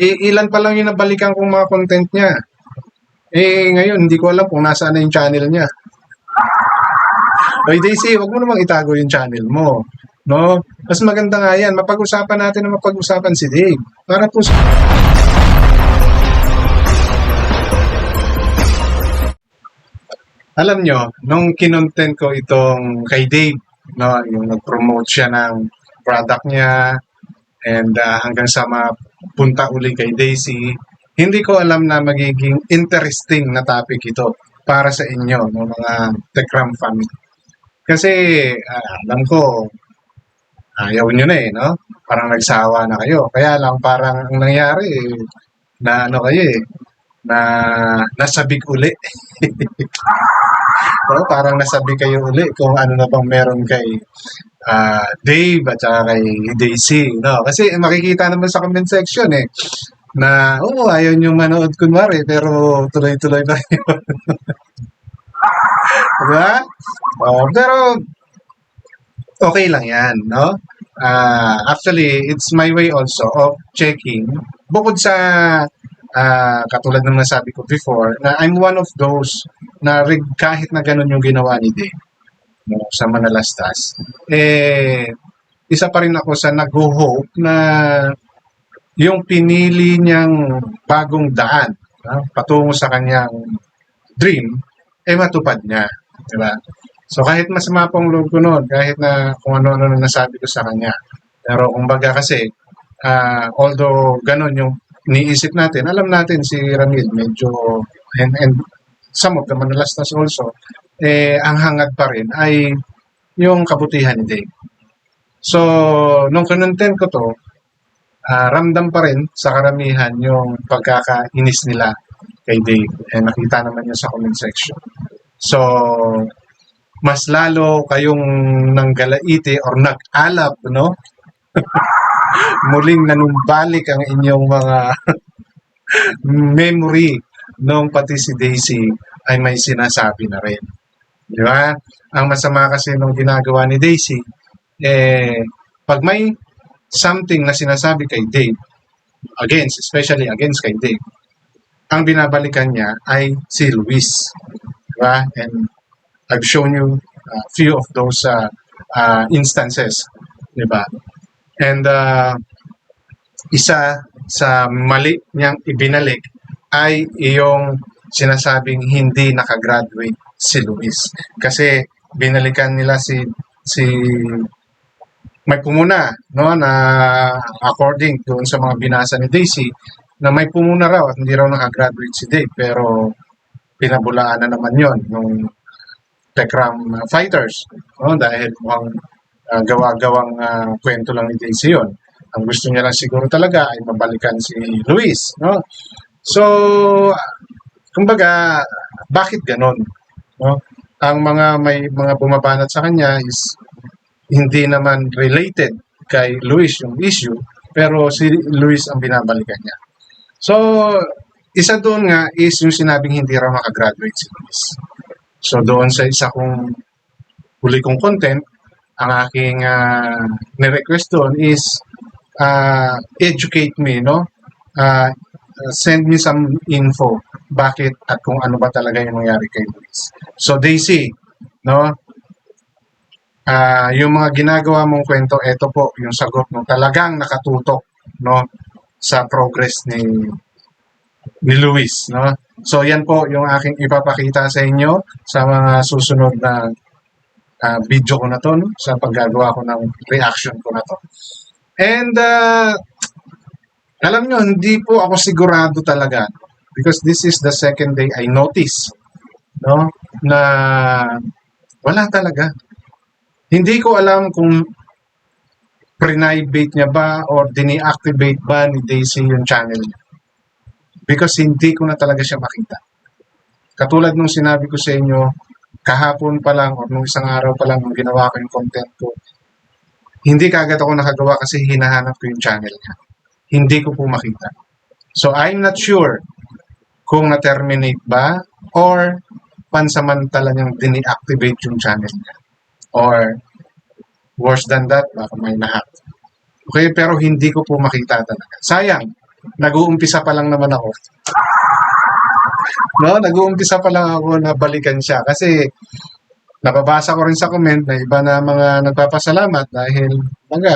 Ilan pa lang yung nabalikan kong mga content niya. Ngayon, hindi ko alam kung nasaan na yung channel niya. Oy, Daisy, wag mo namang itago yung channel mo. No? Mas maganda nga yan. Mapag-usapan natin na mapag-usapan si Dave. Para po sa... Alam nyo, nung kinontent ko itong kay Dave, no, yung nag-promote siya ng product niya, and hanggang sa mapunta uli kay Daisy, hindi ko alam na magiging interesting na topic ito para sa inyo, no, mga Tekram family. Kasi alam ko, ayaw nyo na no? Parang nagsawa na kayo. Kaya lang parang ang nangyari, na ano kayo na nasabik uli. No? Parang nasabi kayo uli kung ano na bang meron kay Dave at saka kay Daisy. No? Kasi makikita naman sa comment section na ayaw nyo manood kunwari pero tuloy-tuloy pa kayo. Diba? Pero okay lang yan, no? Actually, it's my way also of checking. Bukod sa katulad ng nasabi ko before, na I'm one of those na kahit na ganun yung ginawa ni Dave, no, sa Manalastas, isa pa rin ako sa nag-hope na yung pinili niyang bagong daan patungo sa kanyang dream, matupad niya. Diba? So kahit masama pong loob ko noon, kahit na kung ano-ano na nasabi ko sa kanya, pero kumbaga kasi, although ganun yung niisip natin, alam natin si Ramil medyo, and some of the Manalastas also, ang hangad pa rin ay yung kabutihan ni Dave. So, nung kinontent ko to, ramdam pa rin sa karamihan yung pagkakainis nila kay Dave. Nakita naman yun sa comment section. So, mas lalo kayong nanggalaiti or nag-alab, no? Muling nanumbalik ang inyong mga memory nung pati si Daisy ay may sinasabi na rin. Di ba? Ang masama kasi nung ginagawa ni Daisy, pag may something na sinasabi kay Dave, especially against kay Dave, ang binabalikan niya ay si Luis. Diba? And I've shown you a few of those instances. Diba? And isa sa mali niyang ibinalik ay iyong sinasabing hindi nakagraduate si Luis. Kasi binalikan nila si may pumuna, no, na according doon sa mga binasa ni Daisy, na may pumuna raw at hindi raw nakagraduate si Dave, pero pinabulaan na naman yon nung Tekram fighters, no, dahil mukhang gawa-gawang kwento lang ni Daisy yon. Ang gusto niya lang siguro talaga ay mabalikan si Luis, no? So, kumbaga, bakit ganon? No? Ang may mga bumabanat sa kanya is hindi naman related kay Luis yung issue, pero si Luis ang binabalikan niya. So, isa doon nga is yung sinabing hindi raw makagraduate si Luis. So, doon sa isa kong huli kong content, ang aking ni-request doon is educate me, no? Send me some info bakit at kung ano ba talaga yung nangyari kay Luis. So, Daisy, no? Yung mga ginagawa mong kwento, ito po yung sagot mo. Talagang nakatutok, no, sa progress ni Luis, no? So yan po yung aking ipapakita sa inyo sa mga susunod na video ko na to, no? Sa paggagawa ko ng reaction ko na to. And alam nyo, hindi po ako sigurado talaga because this is the second day I notice, no, na wala talaga. Hindi ko alam kung pre-nibate niya ba or dini-activate ba ni Daisy yung channel niya. Because hindi ko na talaga siya makita. Katulad nung sinabi ko sa inyo, kahapon pa lang or nung isang araw pa lang nung ginawa ko yung content ko, hindi kaagad ako nakagawa kasi hinahanap ko yung channel niya. Hindi ko po makita. So I'm not sure kung na-terminate ba or pansamantala niyang dini-activate yung channel niya. Or worse than that, baka may nahack. Okay, pero hindi ko po makita talaga. Sayang, nag-uumpisa pa lang naman ako. No, nag-uumpisa pa lang ako na balikan siya kasi nababasa ko rin sa comment na iba na mga nagpapasalamat dahil mga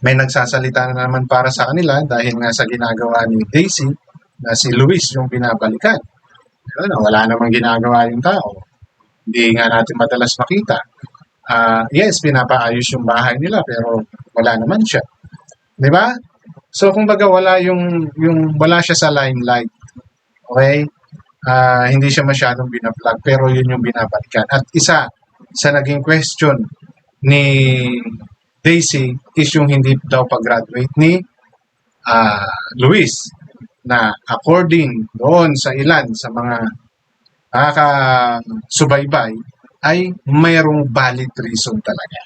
may nagsasalita na naman para sa kanila dahil nga sa ginagawa ni Daisy na si Luis yung binabalikan. Ano, wala namang ginagawa yung tao. Hindi nga natin madalas makita. Yes, pinapaayos yung bahay nila pero wala naman siya. 'Di ba? So kumbaga wala siya sa limelight. Okay? Hindi siya masyadong binablog pero yun yung binabalikan. At isa sa naging question ni Daisy is yung hindi daw pag-graduate ni Luis na according doon sa ilan sa mga nakakasubaybay ay mayroong valid reason talaga.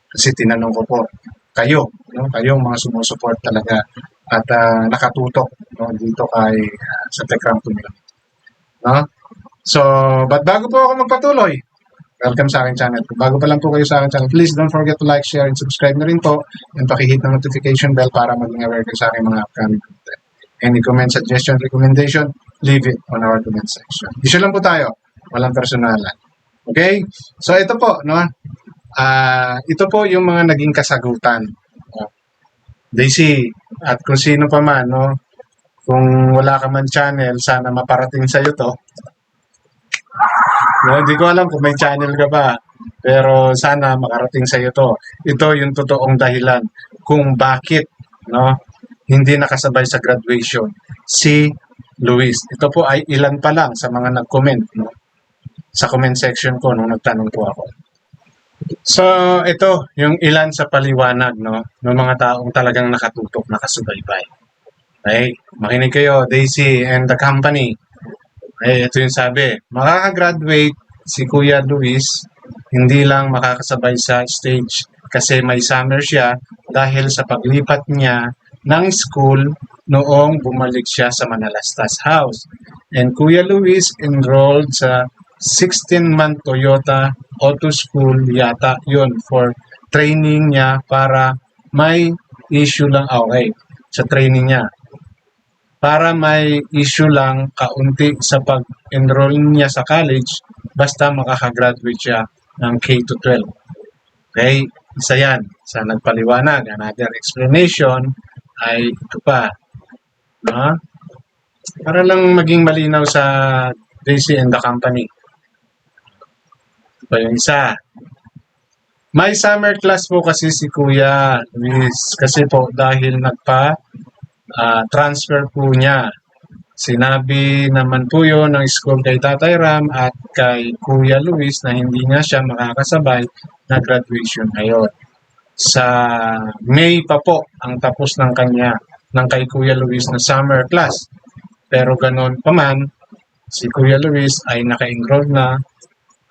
Kasi tinanong ko po, kayo, no? Kayong mga sumusuport talaga at nakatutok no, dito kay sa Tekram community. No? So, but bago po ako magpatuloy, welcome sa aking channel. Kung bago pa lang po kayo sa aking channel, please don't forget to like, share, and subscribe na rin po and pakihit ng notification bell para maging aware kayo sa aking mga upcoming content. Any comment, suggestion, recommendation, leave it on our comment section. Issue lang po tayo. Walang personalan. Okay? So, ito po, no? Ito po yung mga naging kasagutan. Daisy, at kung sino pa man, no? Kung wala ka man channel, sana maparating sa'yo to. No, hindi ko alam kung may channel ka ba, pero sana makarating sa'yo to. Ito yung totoong dahilan kung bakit, no? Hindi nakasabay sa graduation si Luis. Ito po ay ilan pa lang sa mga nag-comment, no? Sa comment section ko nung nagtanong po ako. So, ito yung ilan sa paliwanag, no, ng mga taong talagang nakatutok, nakasubaybay. Okay, makinig kayo, Daisy and the company. Ito yung sabi, makakagraduate si Kuya Luis, hindi lang makakasabay sa stage kasi may summer siya dahil sa paglipat niya ng school noong bumalik siya sa Manalastas House. And Kuya Luis enrolled sa 16-month Toyota Auto School yata yun for training niya para may issue lang, okay, sa training niya. Para may issue lang kaunti sa pag-enroll niya sa college basta makakagraduate siya ng K-12. Okay? Isa yan sa nagpaliwanag. Another explanation ay ito pa. No? Para lang maging malinaw sa Daisy and the company. Ito pa yung isa. May summer class po kasi si Kuya Luis kasi po dahil transfer po niya. Sinabi naman po yun ng school kay Tatay Ram at kay Kuya Luis na hindi nga siya makakasabay na graduation ngayon. Sa May pa po ang tapos ng kay Kuya Luis na summer class. Pero ganoon pa man, si Kuya Luis ay naka-enroll na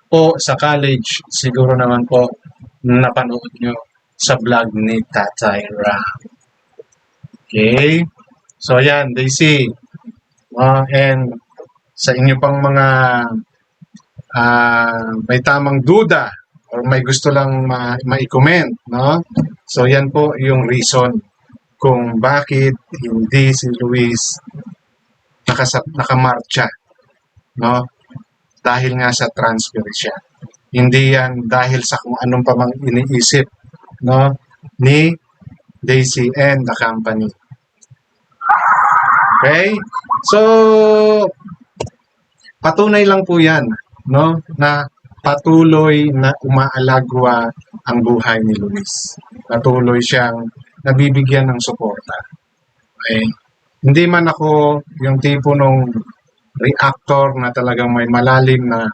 po sa college. Siguro naman po napanood nyo sa vlog ni Tatay Ram. Okay? So, yan, Daisy. And sa inyo pang mga may tamang duda or may gusto lang ma-comment, no? So, yan po yung reason kung bakit hindi si Luis nakamarcha, no? Dahil nga sa transfer siya. Hindi yan dahil sa kung anong pa mang iniisip, no? Ni Daisy and the company. Okay? So, patunay lang po yan, no? Na patuloy na umaalagwa ang buhay ni Luis. Patuloy siyang nabibigyan ng suporta. Okay? Hindi man ako yung tipo nung reactor na talagang may malalim na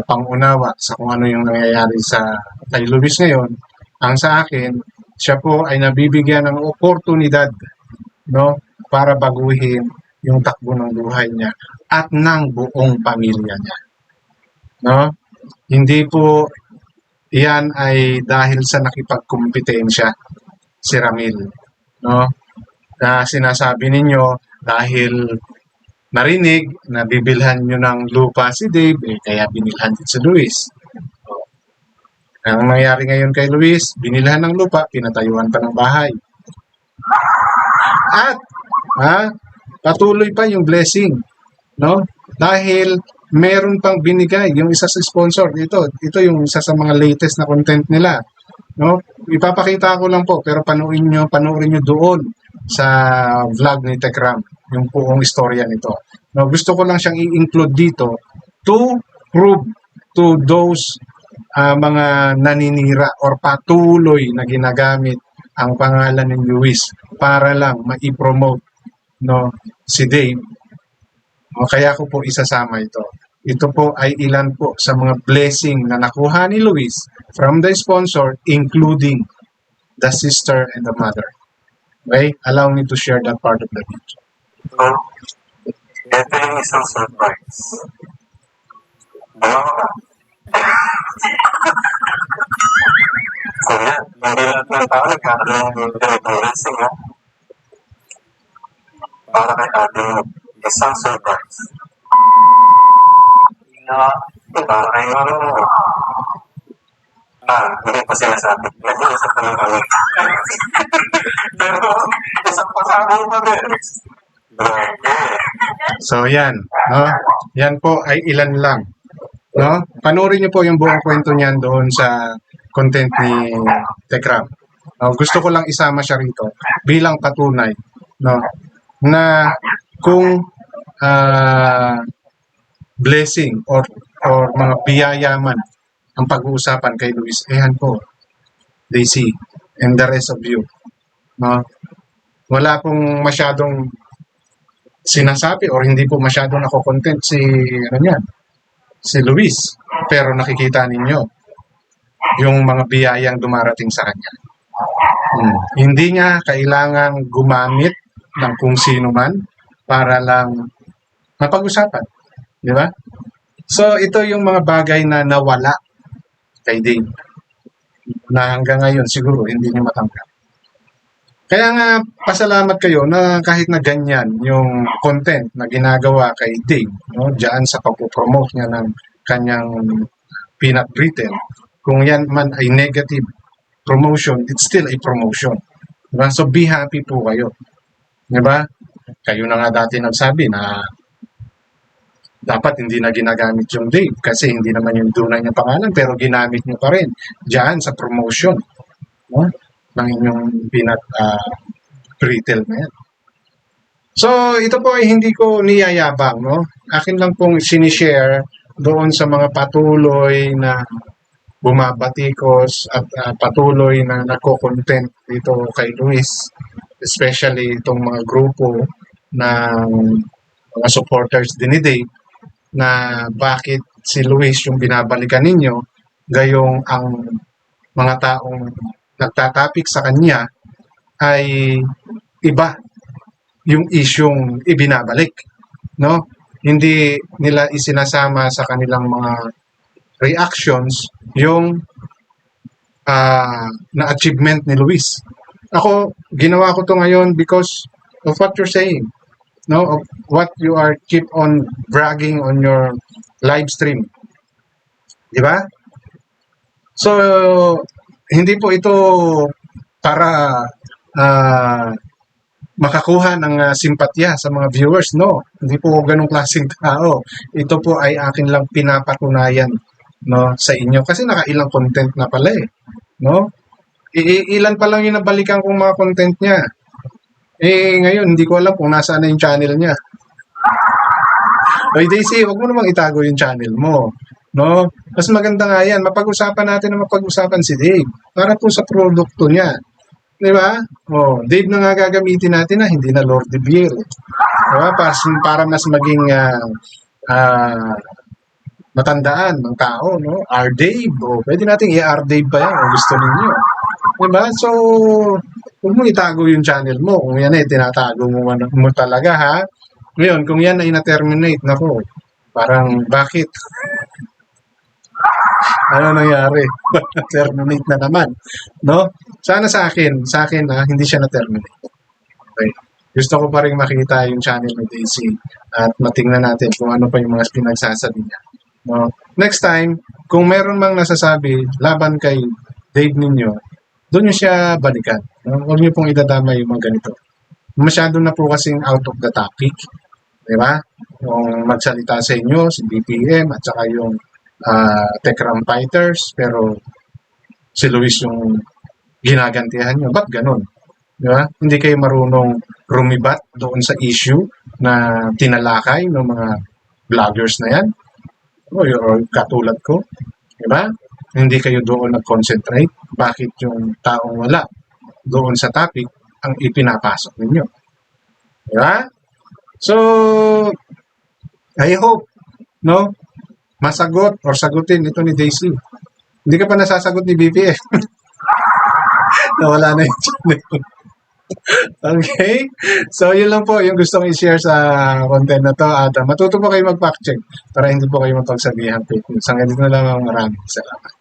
pangunawa sa kung ano yung nangyayari sa kay Luis ngayon. Ang sa akin, siya po ay nabibigyan ng oportunidad, no, para baguhin yung takbo ng buhay niya at ng buong pamilya niya. No? Hindi po iyan ay dahil sa nakipagkumpetensya si Ramil, no? Na sinasabi ninyo dahil narinig na bibilhan nyo ng lupa si Dave, kaya binilhan din si Luis. Ang nangyari ngayon kay Luis, binilhan ng lupa, pinatayuan pa ng bahay. At patuloy pa yung blessing, no? Dahil meron pang binigay yung isa sa sponsor dito. Ito yung isa sa mga latest na content nila, no? Ipapakita ko lang po pero panoorin nyo doon sa vlog ni Tekram yung buong istorya nito. No, gusto ko lang siyang i-include dito to prove to those mga naninira or patuloy na ginagamit ang pangalan ni Luis para lang ma-promote, no, si Dave. O kaya ko po isasama ito. Ito po ay ilan po sa mga blessing na nakuha ni Luis from the sponsor, including the sister and the mother. Okay? Allow me to share that part of the video. So, ito yung isang surprise. Dalawa ka. So yan, hindi lahat ng tao nagkakaroon ng blessing, ha? Para kay ating isang surprise. Para kay hindi pa sinasabi. Nag-iisip na lang kami. Pero, isang pasabi pa din. So yan, no? Yan po ay ilan lang, no? Panoorin niyo po yung buong kwento niyan doon sa content ni Tekram. Gusto ko lang isama siya rito bilang patunay, no, na kung blessing or mga biyayaman ang pag-uusapan kay Luis, ehan po, Daisy, and the rest of you, no? Wala pong masyadong sinasabi or hindi po masyadong nako-content si Luis, pero nakikita ninyo yung mga biyayang dumarating sa kanya. Hindi niya kailangang gumamit ng kung sino man para lang mapag-usapan, di ba? So ito yung mga bagay na nawala kay Dave na hanggang ngayon siguro hindi niya matanggap. Kaya nga, pasalamat kayo na kahit na ganyan yung content na ginagawa kay Dave, no, dyan sa pag-promote niya ng kanyang peanut brittle, kung yan man ay negative promotion, it's still a promotion. Diba? So be happy po kayo. Diba? Kayo na nga dati nagsabi na dapat hindi na ginagamit yung Dave kasi hindi naman yung tunay niya pangalan, pero ginamit niyo pa rin dyan sa promotion, no, ng inyong peanut brittle na yan. So, ito po ay hindi ko niyayabang, no? Akin lang pong sinishare doon sa mga patuloy na bumabatikos at patuloy na nako-content dito kay Luis, especially itong mga grupo ng mga supporters din ni Dave, na bakit si Luis yung binabalikan ninyo, gayong ang mga taong nagtatapik sa kanya ay iba yung isyung ibinabalik, no? Hindi nila isinasama sa kanilang mga reactions yung na achievement ni Luis. Ako, ginawa ko to ngayon because of what you're saying, no? Of what you are keep on bragging on your live stream. Di ba? So, hindi po ito para makakuha ng simpatya sa mga viewers, no? Hindi po ganong klaseng tao. Ito po ay akin lang pinapatunayan, no, sa inyo kasi nakailang content na pala no? Ilan pa lang yung nabalikan kong mga content niya. Ngayon hindi ko alam kung nasaan na yung channel niya. Oy Daisy, wag mo namang itago yung channel mo, no? Mas maganda nga yan, mapag-usapan natin na mapag-usapan si Dave para po sa produkto niya. Di ba? Dave na nga gagamitin natin na hindi na Lord de Biel. Diba? Para mas maging matandaan ng tao, no? R. Dave. Pwede natin i-R. Dave pa yan kung gusto ninyo. Diba? So, huwag mo itago yung channel mo. Kung yan ay tinatago mo talaga, ha? Ngayon, kung yan ay na-terminate, nako, parang bakit? Ano nangyari? Na-terminate na naman, no? Sana sa akin hindi siya na-terminate. Okay. Gusto ko pa rin makita yung channel ni Daisy at matingnan natin kung ano pa yung mga pinagsasabi niya. No? Next time, kung meron mang nasasabi laban kay Dave ninyo, doon nyo siya balikan. No? Huwag nyo pong idadama yung mga ganito. masyado na po kasing out of the topic. Di ba? Yung magsalita sa inyo, si BPM at saka yung Techram Fighters, pero si Luis yung ginagantihan nyo. Ba't ganun? Di ba? Hindi kayo marunong rumibat doon sa issue na tinalakay ng mga vloggers na yan. O katulad ko. Di ba? Hindi kayo doon nag-concentrate. Bakit yung taong wala doon sa topic ang ipinapasok ninyo? Di ba? So, I hope, no, masagot or sagutin ito ni Daisy. Hindi ka pa nasasagot ni BPF. Nawala na yung channel. Okay? So, yun lang po yung gusto kong i-share sa content na to. At matuto po kayo mag-fact check para hindi po kayo mapagsabihan fake news. Hanggang dito na lang, maraming salamat.